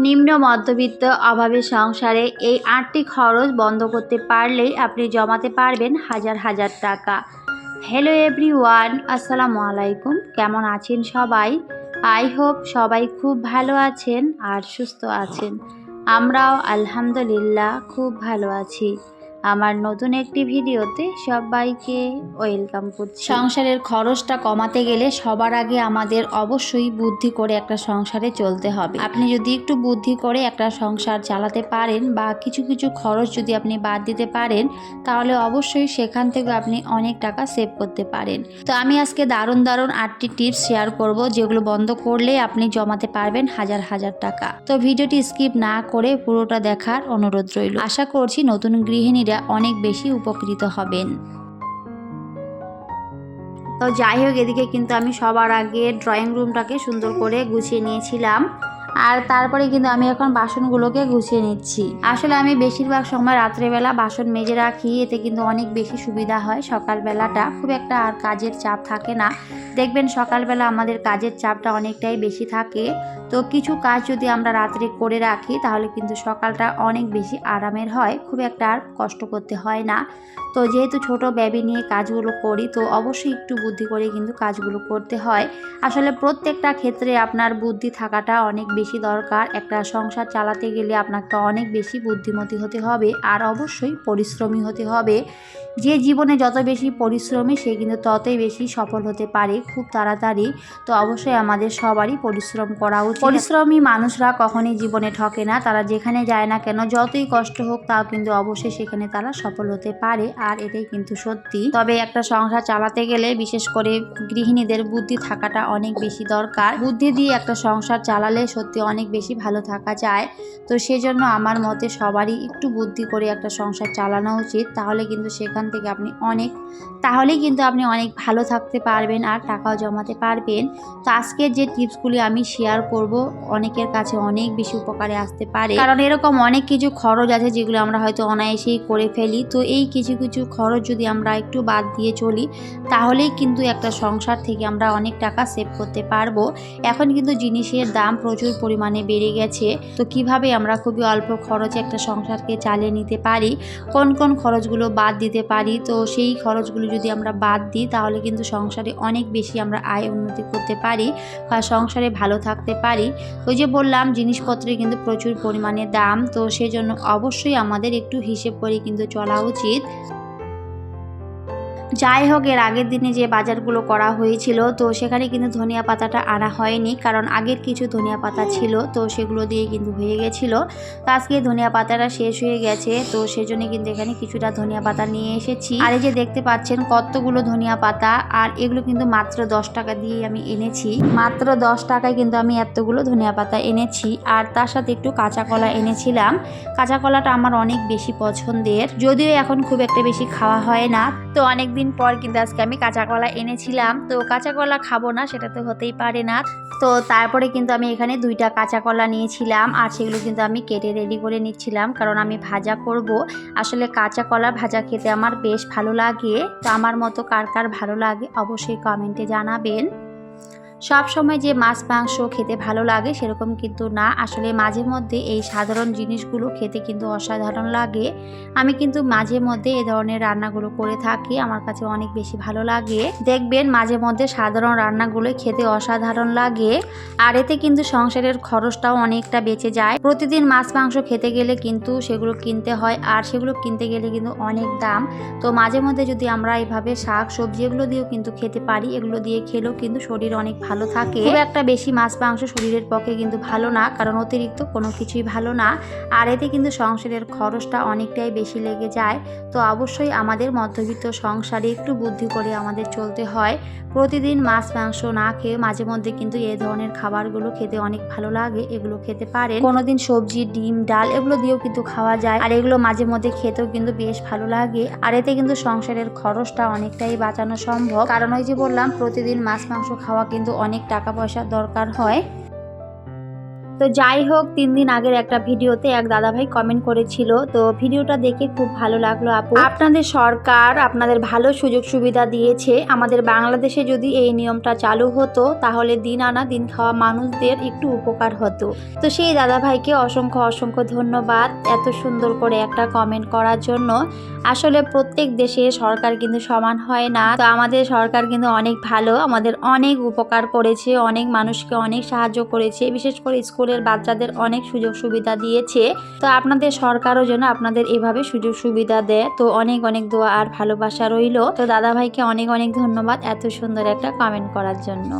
নিম্ন মধ্যবিত্ত অভাবী সংসারে এই ৮টি খরচ বন্ধ করতে পারলেই আপনি জমাতে পারবেন হাজার হাজার টাকা। হ্যালো এভরিওয়ান, আসসালামু আলাইকুম। কেমন আছেন সবাই? আই হোপ সবাই খুব ভালো আছেন আর সুস্থ আছেন। আমরাও আলহামদুলিল্লাহ খুব ভালো আছি। আমার নতুন একটি ভিডিওতে সবাইকে ওয়েলকাম করছি। সংসারের খরচটা কমাতে গেলে সবার আগে আমাদের অবশ্যই বুদ্ধি করে একটা সংসারে চলতে হবে। আপনি যদি একটু বুদ্ধি করে একটা সংসার চালাতে পারেন বা কিছু কিছু খরচ যদি আপনি বাদ দিতে পারেন, তাহলে অবশ্যই সেখান থেকে আপনি অনেক টাকা সেভ করতে পারেন। তো আমি আজকে দারুণ ৮টি টিপস শেয়ার করব, যেগুলো বন্ধ করলে আপনি জমাতে পারবেন হাজার হাজার টাকা। তো ভিডিওটি স্কিপ না করে পুরোটা দেখার অনুরোধ রইল। আশা করছি নতুন গৃহিণীরা অনেক বেশি উপকৃত হবেন। তো যাই হোক, এদিকে কিন্তু আমি সবার আগে ড্রয়িং রুমটাকে সুন্দর করে গুছিয়ে নিয়েছিলাম, আর তারপরে কিন্তু আমি এখন বাসনগুলোকে গুছিয়ে নিচ্ছি। আসলে আমি বেশিরভাগ সময় রাত্রেবেলা বাসন মেজে রাখি, এতে কিন্তু অনেক বেশি সুবিধা হয়। সকালবেলাটা খুব একটা আর কাজের চাপ থাকে না। দেখবেন সকালবেলা আমাদের কাজের চাপটা অনেকটাই বেশি থাকে, তো কিছু কাজ যদি আমরা রাত্রে করে রাখি তাহলে কিন্তু সকালটা অনেক বেশি আরামের হয়, খুব একটা আর কষ্ট করতে হয় না। তো যেহেতু ছোট বেবি নিয়ে কাজগুলো করি, তো অবশ্যই একটু বুদ্ধি করে কিন্তু কাজগুলো করতে হয়। আসলে প্রত্যেকটা ক্ষেত্রে আপনার বুদ্ধি থাকাটা অনেক বেশি দরকার। একটা সংসার চালাতে গেলে আপনাকে অনেক বেশি বুদ্ধিমতী হতে হবে, আর অবশ্যই পরিশ্রমী হতে হবে। যে জীবনে যত বেশি পরিশ্রমী সে কিন্তু ততই বেশি সফল হতে পারে খুব তাড়াতাড়ি। তো অবশ্যই আমাদের সবারই পরিশ্রম করা উচিত। পরিশ্রমী মানুষরা কখনোই জীবনে ঠকে না। তারা যেখানে যায় না কেন, যতই কষ্ট হোক, তাও কিন্তু অবশ্যই সেখানে তারা সফল হতে পারে, আর এটাই কিন্তু সত্যি। তবে একটা সংসার চালাতে গেলে বিশেষ করে গৃহিণীদের বুদ্ধি থাকাটা অনেক বেশি দরকার। বুদ্ধি দিয়ে একটা সংসার চালালে সত্যি অনেক বেশি ভালো থাকা যায়। তো সেজন্য আমার মতে সবারই একটু বুদ্ধি করে একটা সংসার চালানো উচিত, তাহলেই কিন্তু আপনি অনেক ভালো থাকতে পারবেন আর টাকাও জমাতে পারবেন। তো আজকের যে টিপসগুলি আমি শেয়ার করব অনেকের কাছে অনেক বেশি উপকারে আসতে পারে, কারণ এরকম অনেক কিছু খরচ আছে যেগুলো আমরা হয়তো অনায়াসেই করে ফেলি। তো এই কিছু কিছু খরচ যদি আমরা একটু বাদ দিয়ে চলি, তাহলেই কিন্তু একটা সংসার থেকে আমরা অনেক টাকা সেভ করতে পারবো। এখন কিন্তু জিনিসের দাম প্রচুর পরিমাণে বেড়ে গেছে, তো কিভাবে আমরা খুবই অল্প খরচে একটা সংসারকে চালিয়ে নিতে পারি, কোন কোন খরচগুলো বাদ দিতে পারি, তো সেই খরচগুলো যদি আমরা বাদ দিই তাহলে কিন্তু সংসারে অনেক বেশি আমরা আয় উন্নতি করতে পারি বা সংসারে ভালো থাকতে পারি। ওই যে বললাম, জিনিসপত্রের কিন্তু প্রচুর পরিমাণে দাম, তো সেজন্য অবশ্যই আমাদের একটু হিসেব করে কিন্তু চলা উচিত। যাই হোক, এর আগের দিনে যে বাজারগুলো করা হয়েছিল, তো সেখানে কিন্তু ধনিয়া পাতাটা আনা হয়নি, কারণ আগের কিছু ধনিয়া পাতা ছিল, তো সেগুলো দিয়ে কিন্তু হয়ে গেছিলো। তো আজকে ধনিয়া পাতাটা শেষ হয়ে গেছে, তো সেজন্য কিন্তু এখানে কিছুটা ধনিয়া পাতা নিয়ে এসেছি। আর এই যে দেখতে পাচ্ছেন কতগুলো ধনিয়া পাতা, আর এগুলো কিন্তু মাত্র 10 টাকা দিয়ে আমি এনেছি। মাত্র 10 টাকায় কিন্তু আমি এতগুলো ধনিয়া পাতা এনেছি, আর তার সাথে একটু কাঁচা কলা এনেছিলাম। কাঁচা কলাটা আমার অনেক বেশি পছন্দের, যদিও এখন খুব একটা বেশি খাওয়া হয় না। তো অনেকদিন পর কিন্তু আজকে আমি কাঁচা কলা এনেছিলাম। তো কাঁচা কলা খাবো না সেটা তো হতেই পারে না। তো তারপরে কিন্তু আমি এখানে 2টা কাঁচা কলা নিয়েছিলাম, আর সেগুলো কিন্তু আমি কেটে রেডি করে নিচ্ছিলাম, কারণ আমি ভাজা করব। আসলে কাঁচা কলা ভাজা খেতে আমার বেশ ভালো লাগে। তো আমার মতো কার কার ভালো লাগে অবশ্যই কমেন্টে জানাবেন। সব সময় যে মাছ মাংস খেতে ভালো লাগে সেরকম কিন্তু না, আসলে মাঝে মধ্যে এই সাধারণ জিনিসগুলো খেতে কিন্তু অসাধারণ লাগে। আমি কিন্তু মাঝে মধ্যে এ ধরনের রান্নাগুলো করে থাকি, আমার কাছে অনেক বেশি ভালো লাগে। দেখবেন মাঝে মধ্যে সাধারণ রান্নাগুলো খেতে অসাধারণ লাগে, আর এতে কিন্তু সংসারের খরচটাও অনেকটা বেঁচে যায়। প্রতিদিন মাছ মাংস খেতে গেলে কিন্তু সেগুলো কিনতে হয়, আর সেগুলো কিনতে গেলে কিন্তু অনেক দাম। তো মাঝে মধ্যে যদি আমরা এইভাবে শাক সবজি এগুলো দিয়েও কিন্তু খেতে পারি, এগুলো দিয়ে খেলেও কিন্তু শরীর অনেক ভালো থাকে। খুব একটা বেশি মাছ মাংস শরীরের পক্ষে কিন্তু ভালো না, কারণ অতিরিক্ত কোনো কিছুই ভালো না, আর এতে কিন্তু সংসারের খরচটা অনেকটাই বেশি লেগে যায়। তো অবশ্যই আমাদের মধ্যবিত্ত সংসারে একটু বুদ্ধি করে আমাদের চলতে হয়। প্রতিদিন মাছ মাংস না খেয়ে মাঝে মধ্যে কিন্তু এই ধরনের খাবারগুলো খেতে অনেক ভালো লাগে, এগুলো খেতে পারেন। কোনোদিন সবজি ডিম ডাল এগুলো দিয়েও কিন্তু খাওয়া যায়, আর এগুলো মাঝে মধ্যে খেতেও কিন্তু বেশ ভালো লাগে, আর এতে কিন্তু সংসারের খরচটা অনেকটাই বাঁচানো সম্ভব। কারণ ওই যে বললাম, প্রতিদিন মাছ মাংস খাওয়া কিন্তু অনেক টাকা পয়সার দরকার হয়। তো যাই হোক 3 দিন আগের একটা ভিডিওতে এক দাদাভাই কমেন্ট করেছিল, তো ভিডিওটা দেখে খুব ভালো লাগলো আপু। আপনাদের সরকার আপনাদের ভালো সুযোগ সুবিধা দিয়েছে, আমাদের বাংলাদেশে যদি এই নিয়মটা চালু হতো তাহলে দিন আনা দিন খাওয়া মানুষদের একটু উপকার হতো। তো সেই দাদাভাইকে অসংখ্য অসংখ্য ধন্যবাদ এত সুন্দর করে একটা কমেন্ট করার জন্য। আসলে প্রত্যেক দেশে সরকার কিন্তু সমান হয় না, তো আমাদের সরকার কিন্তু অনেক ভালো, আমাদের অনেক উপকার করেছে, অনেক মানুষকে অনেক সাহায্য করেছে, বিশেষ করে স্কুলের বাচ্চাদের অনেক সুযোগ সুবিধা দিয়েছে। তো আপনাদের সরকারও যেন আপনাদের এভাবে সুযোগ সুবিধা দেয়। তো অনেক অনেক দোয়া আর ভালোবাসা রইল। তো দাদাভাইকে অনেক অনেক ধন্যবাদ এত সুন্দর একটা কমেন্ট করার জন্য।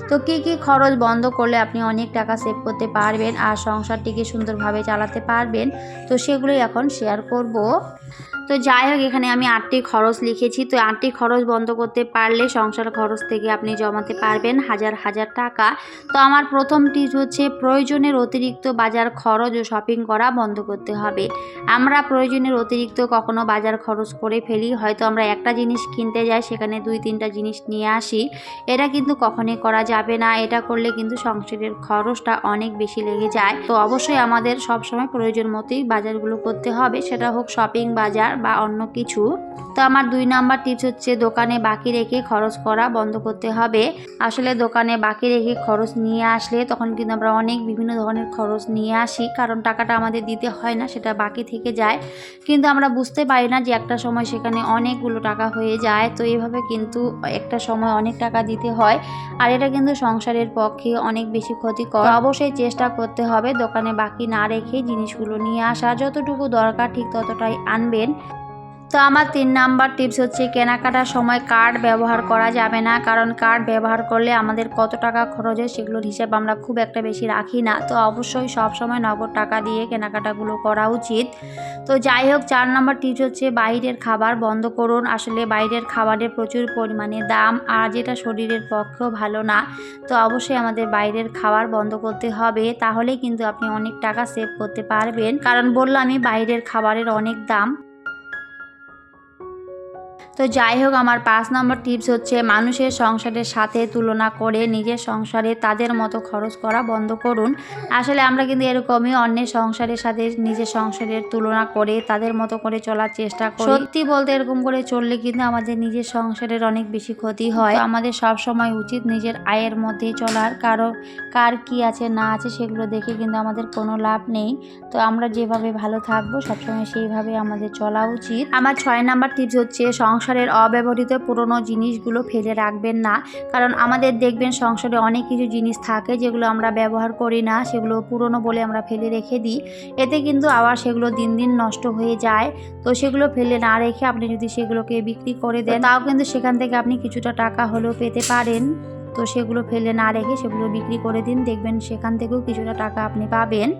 তো কি খরচ বন্ধ করলে আপনি অনেক টাকা সেভ করতে পারবেন আর সংসারটিকে সুন্দরভাবে চালাতে পারবেন, তো সেগুলোই এখন শেয়ার করব। তো যাই হোক, এখানে আমি 8টি খরচ লিখেছি। তো 8টি খরচ বন্ধ করতে পারলে সংসার খরচ থেকে আপনি জমাতে পারবেন হাজার হাজার টাকা। তো আমার প্রথম টিপস হচ্ছে প্রয়োজনের অতিরিক্ত বাজার খরচ ও শপিং করা বন্ধ করতে হবে। আমরা প্রয়োজনের অতিরিক্ত কখনো বাজার খরচ করে ফেলি, হয়তো আমরা একটা জিনিস কিনতে যাই সেখানে 2-3টা জিনিস নিয়ে আসি। এটা কিন্তু কখনোই করা যাবে না, এটা করলে কিন্তু সংসারের খরচটা অনেক বেশি লেগে যায়। তো অবশ্যই আমাদের সবসময় প্রয়োজন মতোই বাজারগুলো করতে হবে, সেটা হোক শপিং বাজার বা অন্য কিছু। তো আমার 2 নাম্বার টিপস হচ্ছে দোকানে বাকি রেখে খরচ করা বন্ধ করতে হবে। আসলে দোকানে বাকি রেখে খরচ নিয়ে আসলে তখন কিন্তু আমরা অনেক বিভিন্ন ধরনের খরচ নিয়ে আসি, কারণ টাকাটা আমাদের দিতে হয় না, সেটা বাকি থেকে যায়, কিন্তু আমরা বুঝতে পারি না যে একটা সময় সেখানে অনেকগুলো টাকা হয়ে যায়। তো এইভাবে কিন্তু একটা সময় অনেক টাকা দিতে হয়, আর এটা কিন্তু সংসারের পক্ষে অনেক বেশি ক্ষতিকর। অবশ্যই চেষ্টা করতে হবে দোকানে বাকি না রেখে জিনিসগুলো নিয়ে আসা, যতটুকু দরকার ঠিক ততটাই আনবেন। তো আমার 3 নাম্বার টিপস হচ্ছে কেনাকাটার সময় কার্ড ব্যবহার করা যাবে না, কারণ কার্ড ব্যবহার করলে আমাদের কত টাকা খরচ হয় সেগুলোর হিসাব আমরা খুব একটা বেশি রাখি না। তো অবশ্যই সবসময় নগদ টাকা দিয়ে কেনাকাটাগুলো করা উচিত। তো যাই হোক, 4 নাম্বার টিপস হচ্ছে বাইরের খাবার বন্ধ করুন। আসলে বাইরের খাবারের প্রচুর পরিমাণে দাম, আর যেটা শরীরের পক্ষেও ভালো না। তো অবশ্যই আমাদের বাইরের খাবার বন্ধ করতে হবে, তাহলেই কিন্তু আপনি অনেক টাকা সেভ করতে পারবেন, কারণ বললামই বাইরের খাবারের অনেক দাম। তো যাই হোক, আমার 5 নম্বর টিপস হচ্ছে মানুষের সংসারের সাথে তুলনা করে নিজের সংসারে তাদের মতো খরচ করা বন্ধ করুন। আসলে আমরা কিন্তু এরকমই অন্যের সংসারের সাথে নিজের সংসারের তুলনা করে তাদের মতো করে চলার চেষ্টা করি। সত্যি বলতে এরকম করে চললে কিন্তু আমাদের নিজের সংসারের অনেক বেশি ক্ষতি হয়। আমাদের সব সময় উচিত নিজের আয়ের মধ্যে চলার, কার কি আছে না আছে সেগুলো দেখে কিন্তু আমাদের কোনো লাভ নেই। তো আমরা যেভাবে ভালো থাকবো সবসময় সেইভাবে আমাদের চলা উচিত। আমার 6 নাম্বার টিপস হচ্ছে সংসারের অব্যবহৃত পুরনো জিনিসগুলো ফেলে রাখবেন না, কারণ আমাদের দেখবেন সংসারে অনেক কিছু জিনিস থাকে যেগুলো আমরা ব্যবহার করি না, সেগুলো পুরনো বলে আমরা ফেলে রেখে দিই। এতে কিন্তু আবার সেগুলো দিন দিন নষ্ট হয়ে যায়। তো সেগুলো ফেলে না রেখে আপনি যদি সেগুলোকে বিক্রি করে দেন, তাও কিন্তু সেখান থেকে আপনি কিছুটা টাকা হলেও পেতে পারেন। তো সেগুলো ফেলে না রেখে সেগুলো বিক্রি করে দিন, দেখবেন সেখান থেকেও কিছুটা টাকা আপনি পাবেন।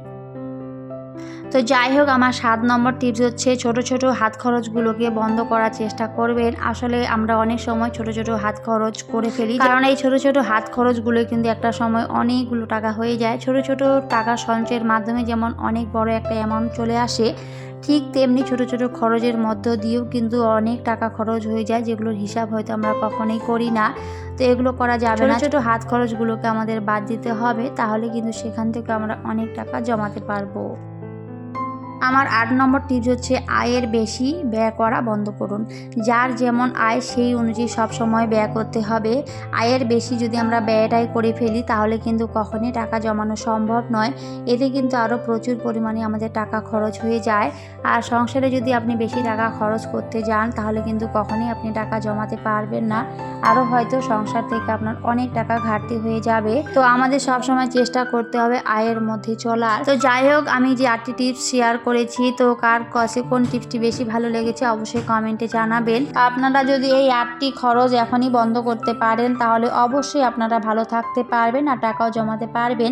তো যাই হোক, আমার 7 নম্বর টিপস হচ্ছে ছোট ছোট হাত খরচগুলোকে বন্ধ করার চেষ্টা করবেন। আসলে আমরা অনেক সময় ছোট ছোট হাত খরচ করে ফেলি, কারণ এই ছোট ছোট হাত খরচগুলো কিন্তু একটা সময় অনেকগুলো টাকা হয়ে যায়। ছোট ছোট টাকা সঞ্চয়ের মাধ্যমে যেমন অনেক বড় একটা অ্যামাউন্ট চলে আসে, ঠিক তেমনি ছোট ছোট খরচের মধ্য দিয়েও কিন্তু অনেক টাকা খরচ হয়ে যায়, যেগুলোর হিসাব হয়তো আমরা কখনোই করি না। তো এগুলো করা যাবে না, ছোট হাত খরচগুলোকে আমাদের বাদ দিতে হবে, তাহলে কিন্তু সেখান থেকে আমরা অনেক টাকা জমাতে পারবো। আমার 8 নম্বর টিপস হচ্ছে আয়ের বেশি ব্যয় করা বন্ধ করুন। যার যেমন আয় সেই অনুযায়ী সব সময় ব্যয় করতে হবে। আয়ের বেশি যদি আমরা ব্যয়টাই করে ফেলি তাহলে কিন্তু কখনোই টাকা জমানো সম্ভব নয়। এতে কিন্তু আরও প্রচুর পরিমাণে আমাদের টাকা খরচ হয়ে যায়। আর সংসারে যদি আপনি বেশি টাকা খরচ করতে যান তাহলে কিন্তু কখনোই আপনি টাকা জমাতে পারবেন না, আরও হয়তো সংসার থেকে আপনার অনেক টাকা ঘাটতি হয়ে যাবে। তো আমাদের সবসময় চেষ্টা করতে হবে আয়ের মধ্যে চলার। তো যাই হোক, আমি যে 8টি টিপস শেয়ার করেছি, তো কার কাছে কোন টিপসটি বেশি ভালো লেগেছে অবশ্যই কমেন্টে জানাবেন। আপনারা যদি এই 8টি খরচ এখনই বন্ধ করতে পারেন তাহলে অবশ্যই আপনারা ভালো থাকতে পারবেন আর টাকাও জমাতে পারবেন।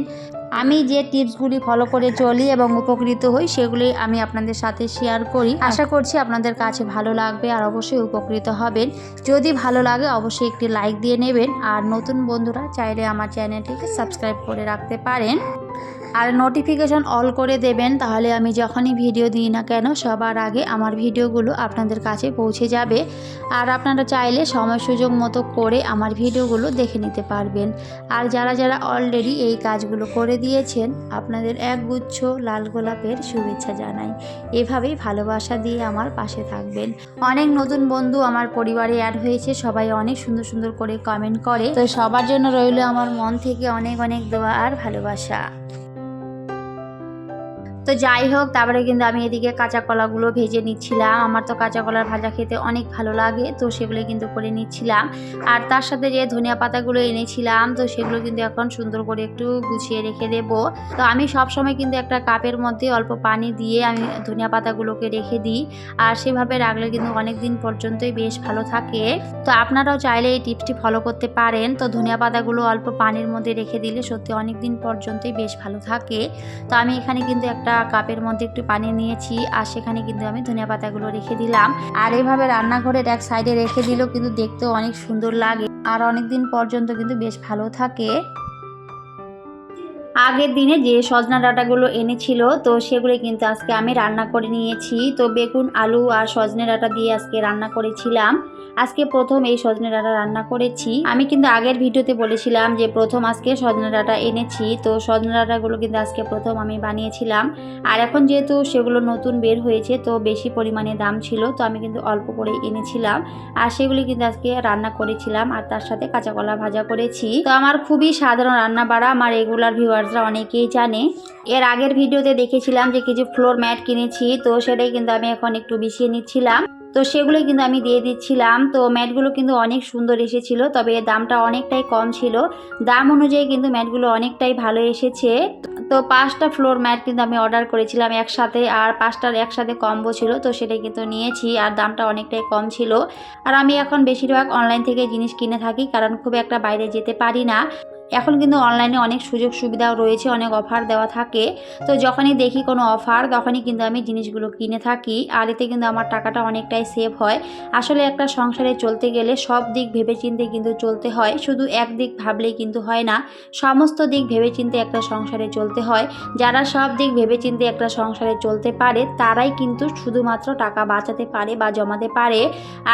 আমি যে টিপসগুলি ফলো করে চলি এবং উপকৃত হই সেগুলি আমি আপনাদের সাথে শেয়ার করি। আশা করছি আপনাদের কাছে ভালো লাগবে আর অবশ্যই উপকৃত হবেন। যদি ভালো লাগে অবশ্যই একটি লাইক দিয়ে নেবেন, আর নতুন বন্ধুরা চাইলে আমার চ্যানেলটিকে সাবস্ক্রাইব করে রাখতে পারেন। আর নোটিফিকেশন অল করে দেবেন, তাহলে আমি যখনই ভিডিও দিই না কেন সবার আগে আমার ভিডিওগুলো আপনাদের কাছে পৌঁছে যাবে। আর আপনারা চাইলে সময় সুযোগ মতো করে আমার ভিডিওগুলো দেখে নিতে পারবেন। আর যারা যারা অলরেডি এই কাজগুলো করে দিয়েছেন, আপনাদের একগুচ্ছ লাল গোলাপের শুভেচ্ছা জানাই। এভাবেই ভালোবাসা দিয়ে আমার পাশে থাকবেন। অনেক নতুন বন্ধু আমার পরিবারে অ্যাড হয়েছে, সবাই অনেক সুন্দর সুন্দর করে কমেন্ট করে, তো সবার জন্য রইল আমার মন থেকে অনেক অনেক দোয়া আর ভালোবাসা। তো যাই হোক, তারপরে কিন্তু আমি এদিকে কাঁচা কলাগুলো ভেজে নিচ্ছিলাম। আমার তো কাঁচা কলার ভাজা খেতে অনেক ভালো লাগে, তো সেগুলো কিন্তু করে নিচ্ছিলাম। আর তার সাথে যে ধনিয়া পাতাগুলো এনেছিলাম, তো সেগুলো কিন্তু এখন সুন্দর করে একটু গুছিয়ে রেখে দেব। তো আমি সব সময় কিন্তু একটা কাপের মধ্যে অল্প পানি দিয়ে আমি ধনিয়া পাতাগুলোকে রেখে দিই। আর সেভাবে রাখলে কিন্তু অনেক দিন পর্যন্তই বেশ ভালো থাকে। তো আপনারাও চাইলে এই টিপসটি ফলো করতে পারেন। তো ধনিয়া পাতাগুলো অল্প পানির মধ্যে রেখে দিলে সত্যি অনেক দিন পর্যন্তই বেশ ভালো থাকে। তো আমি এখানে কিন্তু একটা কাপের মধ্যে একটু পানি নিয়েছি, আর সেখানে কিন্তু আমি ধনিয়া পাতাগুলো রেখে দিলাম। আর এইভাবে রান্নাঘরের এক সাইডে রেখে দিলেও কিন্তু দেখতেও অনেক সুন্দর লাগে, আর অনেক দিন পর্যন্ত কিন্তু বেশ ভালো থাকে। আগের দিনে যে সজনা ডাঁটাগুলো এনেছিল, তো সেগুলো কিন্তু আজকে আমি রান্না করে নিয়েছি। তো বেগুন, আলু আর সজনে ডাঁটা দিয়ে আজকে রান্না করেছিলাম। আজকে প্রথম এই সজনে ডাঁটা রান্না করেছি। আমি কিন্তু আগের ভিডিওতে বলেছিলাম যে প্রথম আজকে সজনে ডাঁটা এনেছি, তো সজনে ডাঁটাগুলো কিন্তু আজকে প্রথম আমি বানিয়েছিলাম। আর এখন যেহেতু সেগুলো নতুন বের হয়েছে, তো বেশি পরিমাণে দাম ছিল, তো আমি কিন্তু অল্প করে এনেছিলাম। আর সেগুলি কিন্তু আজকে রান্না করেছিলাম, আর তার সাথে কাঁচা কলা ভাজা করেছি। তো আমার খুবই সাধারণ রান্না বাড়া, আমার রেগুলার ভিউয়ার্সরা অনেকেই জানে। এর আগের ভিডিওতে দেখেছিলাম যে কিছু ফ্লোর ম্যাট কিনেছি, তো সেটাই কিন্তু আমি এখন একটু বিছিয়ে নিচ্ছিলাম। তো সেগুলোই কিন্তু আমি দিয়ে দিচ্ছিলাম। তো ম্যাটগুলো কিন্তু অনেক সুন্দর এসেছিল, তবে দামটা অনেকটাই কম ছিল। দাম অনুযায়ী কিন্তু ম্যাটগুলো অনেকটাই ভালো এসেছে। তো 5টা ফ্লোর ম্যাট কিন্তু আমি অর্ডার করেছিলাম একসাথে, আর 5টার একসাথে কম্বো ছিল, তো সেটাই কিন্তু নিয়েছি। আর দামটা অনেকটাই কম ছিল। আর আমি এখন বেশিরভাগ অনলাইন থেকে জিনিস কিনে থাকি, কারণ খুব একটা বাইরে যেতে পারি না। এখন কিন্তু অনলাইনে অনেক সুযোগ সুবিধাও রয়েছে, অনেক অফার দেওয়া থাকে। তো যখনই দেখি কোনো অফার, তখনই কিন্তু আমি জিনিসগুলো কিনে থাকি। আর এতে কিন্তু আমার টাকাটা অনেকটাই সেভ হয়। আসলে একটা সংসারে চলতে গেলে সব দিক ভেবেচিন্তে কিন্তু চলতে হয়, শুধু এক দিক ভাবলেই কিন্তু হয় না, সমস্ত দিক ভেবেচিন্তে একটা সংসারে চলতে হয়। যারা সব দিক ভেবেচিন্তে একটা সংসারে চলতে পারে, তারাই কিন্তু শুধুমাত্র টাকা বাঁচাতে পারে বা জমাতে পারে।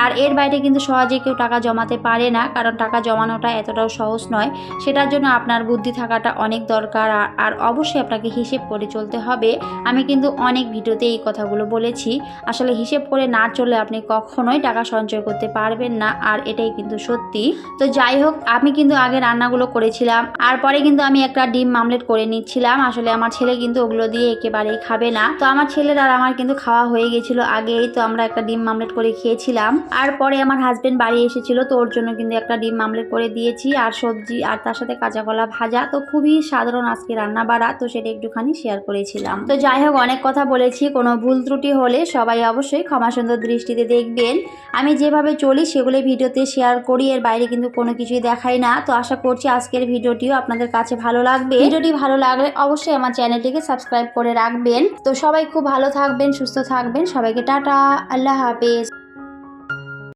আর এর বাইরে কিন্তু সহজে কেউ টাকা জমাতে পারে না, কারণ টাকা জমানোটা এতটাও সহজ নয়। সেটার জন্য আপনার বুদ্ধি থাকাটা অনেক দরকার, আর অবশ্যই আপনাকে হিসেব করে চলতে হবে। আমি কিন্তু অনেক ভিডিওতে এই কথাগুলো বলেছি। আসলে হিসেব করে না চললে আপনি কখনোই টাকা সঞ্চয় করতে পারবেন না, আর এটাই কিন্তু সত্যি। তো যাই হোক, আমি কিন্তু আগে রান্নাগুলো করেছিলাম, আর পরে কিন্তু আমি একটা ডিম মামলেট করে নিচ্ছিলাম। আসলে আমার ছেলে কিন্তু ওগুলো দিয়ে একেবারেই খাবে না, তো আমার ছেলের আর আমার কিন্তু খাওয়া হয়ে গেছিলো আগেই। তো আমরা একটা ডিম মামলেট করে খেয়েছিলাম। আর পরে আমার হাজবেন্ড বাড়ি এসেছিল, তো ওর জন্য কিন্তু একটা ডিম মামলেট করে দিয়েছি, আর সবজি, আর তার সাথে কাঁচা কলা ভাজা। তো খুবই সাধারণ আজকে রান্না বাড়া, তো সেটা একটুখানি শেয়ার করেছিলাম। তো যাই হোক, অনেক কথা বলেছি, কোনো ভুল ত্রুটি হলে সবাই অবশ্যই ক্ষমা সুন্দর দৃষ্টিতে দেখবেন। আমি যেভাবে চলি সেগুলো ভিডিওতে শেয়ার করি, এর বাইরে কিন্তু কোনো কিছুই দেখাই না। তো আশা করছি আজকের ভিডিওটিও আপনাদের কাছে ভালো লাগবে। ভিডিওটি ভালো লাগলে অবশ্যই আমার চ্যানেলটিকে সাবস্ক্রাইব করে রাখবেন। তো সবাই খুব ভালো থাকবেন, সুস্থ থাকবেন। সবাইকে টাটা, আল্লাহ হাফেজ।